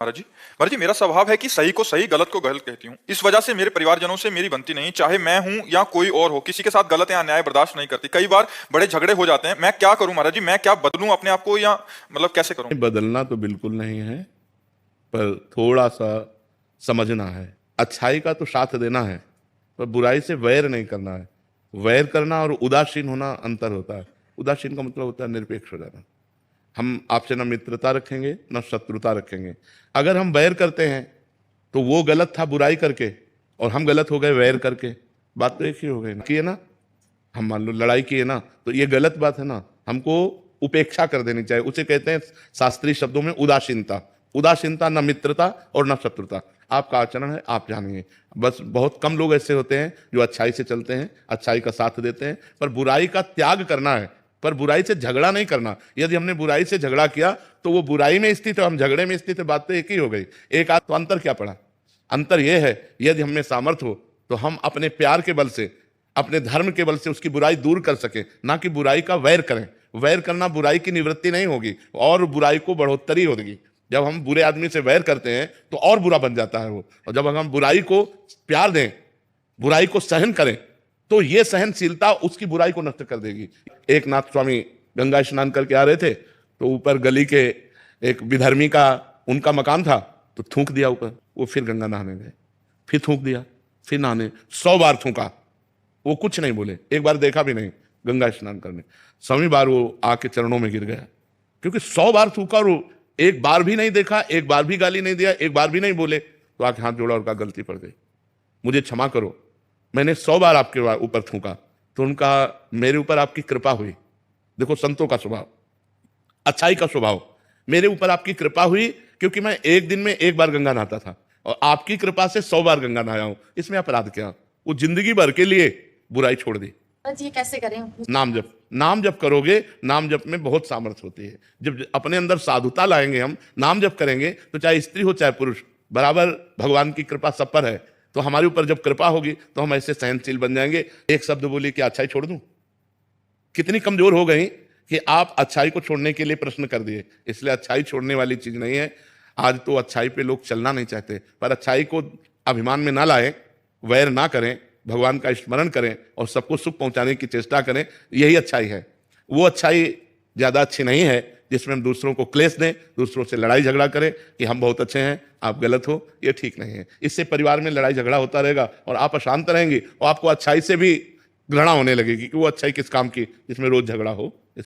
महाराज जी, मेरा स्वभाव है कि सही को सही, गलत को गलत कहती हूँ। इस वजह से मेरे परिवारजनों से मेरी बनती नहीं, चाहे मैं हूँ या कोई और हो। किसी के साथ गलत या अन्याय बर्दाश्त नहीं करती। कई बार बड़े झगड़े हो जाते हैं। मैं क्या करूं महाराज जी? मैं क्या बदलूं अपने आप को, या मतलब कैसे करूं? बदलना तो बिल्कुल नहीं है, पर थोड़ा सा समझना है। अच्छाई का तो साथ देना है, पर बुराई से वैर नहीं करना है। वैर करना और उदासीन होना अंतर होता है। उदासीन का मतलब होता है निरपेक्ष हो जाना। हम आपसे न मित्रता रखेंगे न शत्रुता रखेंगे। अगर हम वैर करते हैं तो वो गलत था बुराई करके, और हम गलत हो गए वैर करके। बात तो एक ही हो गई ना, किए ना। हम मान लो लड़ाई किए ना, तो ये गलत बात है ना। हमको उपेक्षा कर देनी चाहिए। उसे कहते हैं शास्त्रीय शब्दों में उदासीनता। उदासीनता न मित्रता और न शत्रुता। आपका आचरण है, आप जानेंगे। बस बहुत कम लोग ऐसे होते हैं जो अच्छाई से चलते हैं, अच्छाई का साथ देते हैं। पर बुराई का त्याग करना है, पर बुराई से झगड़ा नहीं करना। यदि हमने बुराई से झगड़ा किया तो वो बुराई में स्थित है, हम झगड़े में स्थित है। बात तो एक ही हो गई। एक आध तो अंतर क्या पड़ा? अंतर यह है, यदि हमें सामर्थ्य हो तो हम अपने प्यार के बल से, अपने धर्म के बल से उसकी बुराई दूर कर सके, ना कि बुराई का वैर करें। वैर करना बुराई की निवृत्ति नहीं होगी, और बुराई को बढ़ोतरी होगी। जब हम बुरे आदमी से वैर करते हैं तो और बुरा बन जाता है वो। और जब हम बुराई को प्यार दें, बुराई को सहन करें, तो ये सहनशीलता उसकी बुराई को नष्ट कर देगी। एक नाथ स्वामी गंगा स्नान करके आ रहे थे, तो ऊपर गली के एक विधर्मी का उनका मकान था, तो थूक दिया ऊपर। वो फिर गंगा नहाने गए, फिर थूक दिया, फिर नहाने। 100 बार थूका, वो कुछ नहीं बोले। एक बार देखा भी नहीं गंगा स्नान करने। 100वीं बार वो आके चरणों में गिर गया, क्योंकि 100 बार थूका और वो एक बार भी नहीं देखा, एक बार भी गाली नहीं दिया, एक बार भी नहीं बोले। तो आके हाथ जोड़ा और कहा गलती पड़ गई, मुझे क्षमा करो, मैंने 100 बार आपके ऊपर थूका। तो उनका मेरे ऊपर आपकी कृपा हुई। देखो संतों का स्वभाव, अच्छाई का स्वभाव। मेरे ऊपर आपकी कृपा हुई, क्योंकि मैं एक दिन में एक बार गंगा नहाता था, और आपकी कृपा से 100 बार गंगा नहाया हूं। इसमें अपराध क्या? वो जिंदगी भर के लिए बुराई छोड़ दी। ये कैसे करें? नाम जप। नाम जप करोगे, नाम जप में बहुत सामर्थ्य होती है। जब अपने अंदर साधुता लाएंगे, हम नाम जप करेंगे, तो चाहे स्त्री हो चाहे पुरुष, बराबर भगवान की कृपा सब पर है। तो हमारे ऊपर जब कृपा होगी तो हम ऐसे सहनशील बन जाएंगे। एक शब्द बोली कि अच्छाई छोड़ दूं, कितनी कमजोर हो गई कि आप अच्छाई को छोड़ने के लिए प्रश्न कर दिए। इसलिए अच्छाई छोड़ने वाली चीज नहीं है। आज तो अच्छाई पे लोग चलना नहीं चाहते, पर अच्छाई को अभिमान में ना लाएं, वैर ना करें, भगवान का स्मरण करें और सबको सुख पहुंचाने की चेष्टा करें। यही अच्छाई है। वो अच्छाई ज्यादा अच्छी नहीं है जिसमें हम दूसरों को क्लेश दें, दूसरों से लड़ाई झगड़ा करें कि हम बहुत अच्छे हैं, आप गलत हो। ये ठीक नहीं है। इससे परिवार में लड़ाई झगड़ा होता रहेगा और आप अशांत रहेंगी, और आपको अच्छाई से भी घृणा होने लगेगी कि वो अच्छाई किस काम की जिसमें रोज झगड़ा हो।